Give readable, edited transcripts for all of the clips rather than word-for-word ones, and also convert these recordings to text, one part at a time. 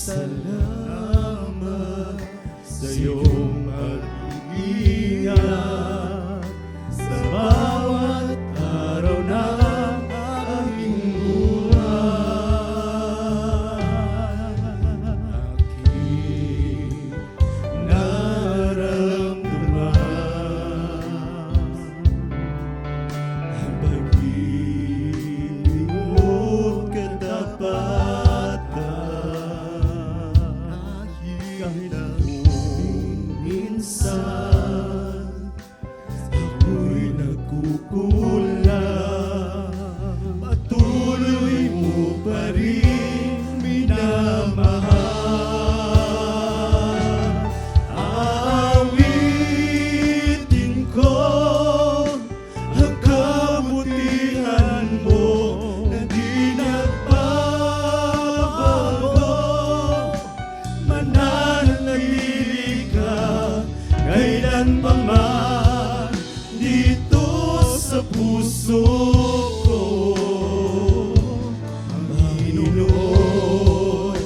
salamat sa iyong pag-iingat sa bawat araw ng aming buhay. Aking naramdaman ang pag-ibig mo't katapatan, kahit kung minsan ako'y nagkukulang, patuloy mo pa rin minamahal. Aawitin ko ang kabutihan mo na di nagbabago. Mananatili ka kailanpaman dito sa puso ko. Panginoon,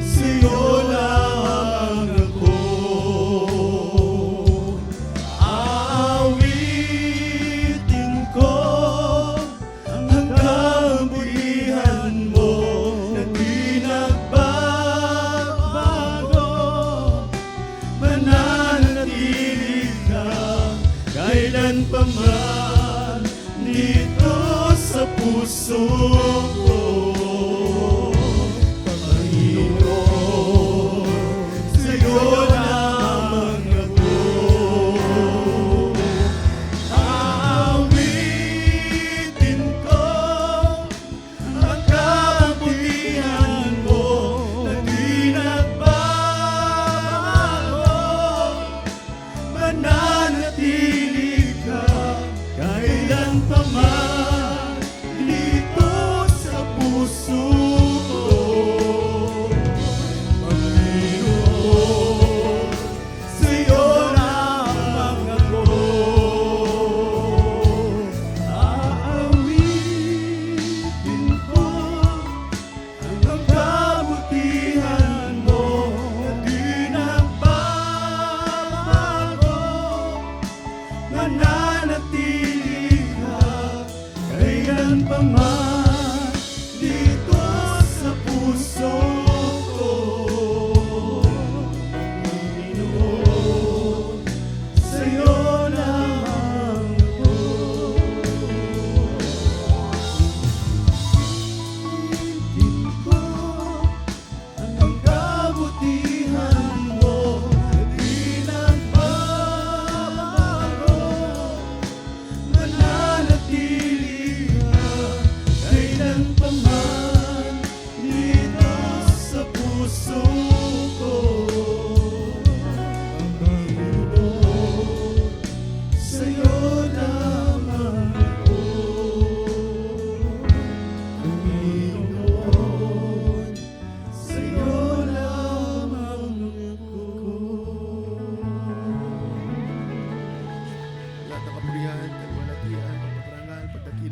sa'yo lang ako. Aawitin ko ang kabutihan mo na di nagbabago. Mananatili ka kailanpaman dito sa puso ko.